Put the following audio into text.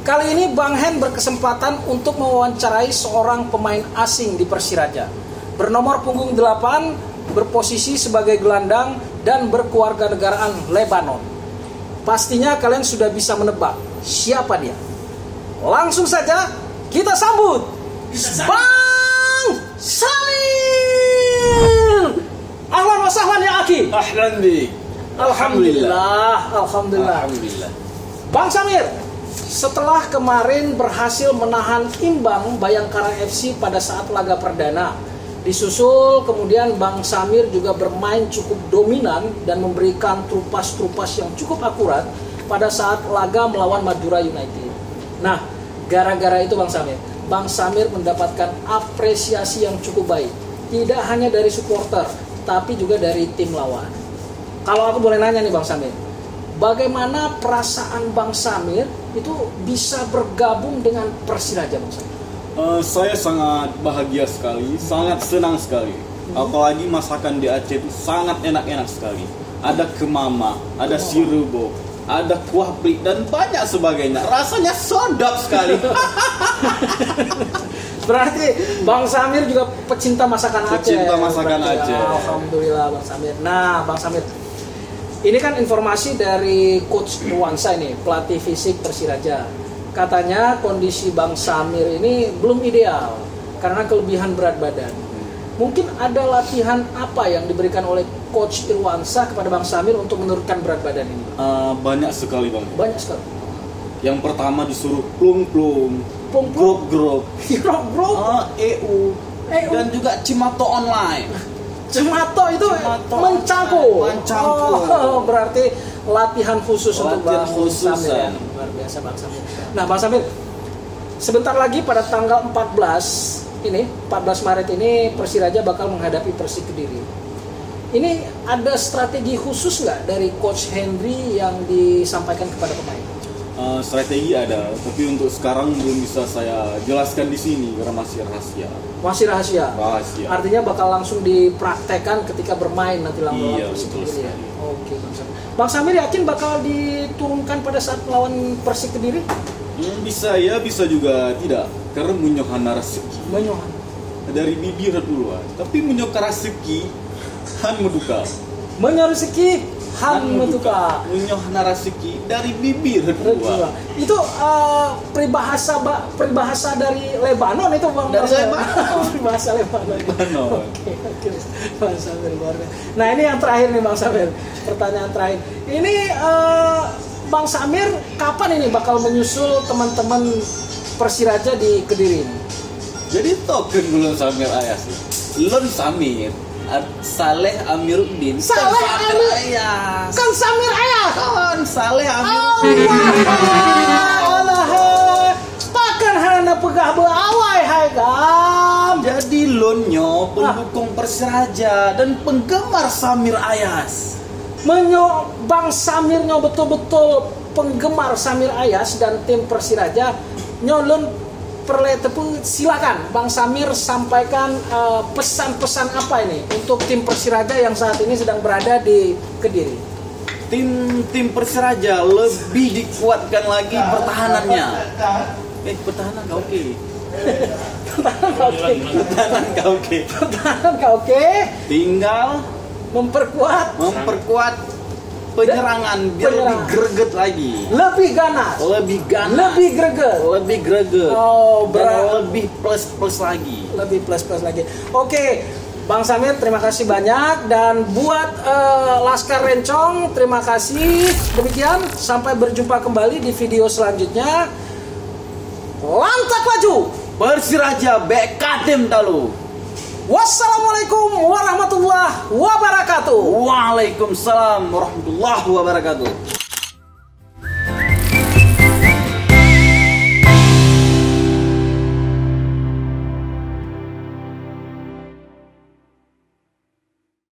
Kali ini Bang Hen berkesempatan untuk mewawancarai seorang pemain asing di Persiraja. Bernomor punggung 8, berposisi sebagai gelandang dan berkewarganegaraan Lebanon. Pastinya kalian sudah bisa menebak siapa dia. Langsung saja kita sambut Bang Samir. Ahlan wa sahlan ya Aki. Ahlan bi. Alhamdulillah. Bang Samir, setelah kemarin berhasil menahan imbang Bayangkara FC pada saat laga perdana, disusul kemudian Bang Samir juga bermain cukup dominan dan memberikan trupas-trupas yang cukup akurat pada saat laga melawan Madura United. Nah, gara-gara itu Bang Samir mendapatkan apresiasi yang cukup baik, tidak hanya dari supporter, tapi juga dari tim lawan. Kalau aku boleh nanya nih Bang Samir, bagaimana perasaan Bang Samir itu bisa bergabung dengan Persiraja, Bang Samir? Saya sangat bahagia sekali, sangat senang sekali. Apalagi masakan di Aceh itu sangat enak-enak sekali. Ada kemama, ada sirubo, ada kuah prik dan banyak sebagainya. Rasanya sedap sekali. Berarti Bang Samir juga pecinta masakan Aceh. Pecinta masakan Aceh. Alhamdulillah Bang Samir. Nah, Bang Samir, ini kan informasi dari Coach Irwansyah ini, pelatih fisik Persiraja. Katanya kondisi Bang Samir ini belum ideal karena kelebihan berat badan. Mungkin ada latihan apa yang diberikan oleh Coach Irwansyah kepada Bang Samir untuk menurunkan berat badan ini? Banyak sekali Bang. Banyak sekali. Yang pertama disuruh plum-plum, grup-grup, EU, dan juga Cimato online. Cimato itu mencangkup. Oh, berarti latihan khusus untuk Bang Samir. Luar biasa Bang Samir. Nah, Bang Samir, sebentar lagi pada tanggal 14 Maret ini Persiraja bakal menghadapi Persik Kediri. Ini ada strategi khusus nggak dari Coach Henry yang disampaikan kepada pemain? Strategi ada, tapi untuk sekarang belum bisa saya jelaskan di sini karena masih rahasia. Masih rahasia. Rahasia. Artinya bakal langsung dipraktekkan ketika bermain nanti lawan Persik Kediri. Oke, Bang Samir. Bang Samir yakin bakal diturunkan pada saat melawan Persik Kediri? Bisa ya, bisa juga tidak. Karena munyohana rezeki. Munyohan. Dari bibir dulu, tapi munyohana rezeki han meduka. Munyoh rezeki han meduka. Munyohana rezeki dari bibir dua. Itu peribahasa dari Lebanon itu Bang. Dari Lebanon. Peribahasa Lebanon. Oke. Bang Samir luar biasa. Nah, ini yang terakhir nih Bang Samir. Pertanyaan terakhir. Ini Bang Samir kapan ini bakal menyusul teman-teman Persiraja di Kediri ini? Jadi token Lon Samir Ayas. Lon Samir Saleh Amiruddin. Saleh Ayas. Kan Samir Ayas. Kan Saleh Amiruddin. Pakan hana pegah beawai hai kam. Jadi Lonyo pendukung Persiraja dan penggemar Samir Ayas. Bang Samirnya betul-betul penggemar Samir Ayas dan tim Persiraja. Nyolon silakan Bang Samir sampaikan pesan-pesan apa ini untuk tim Persiraja yang saat ini sedang berada di Kediri. Tim Persiraja lebih dikuatkan lagi pertahanannya. Pertahanan kau oke. Tinggal memperkuat penyerangan biar lebih greget lagi. Lebih ganas. Lebih greget. Oh, lebih plus lagi. Lebih plus lagi. Oke. Bang Samir, terima kasih banyak, dan buat Laskar Rencong, terima kasih. Demikian, sampai berjumpa kembali di video selanjutnya. Lantak maju Persiraja Bekadim Talu. Wassalamualaikum warahmatullahi wabarakatuh. Waalaikumsalam warahmatullahi wabarakatuh.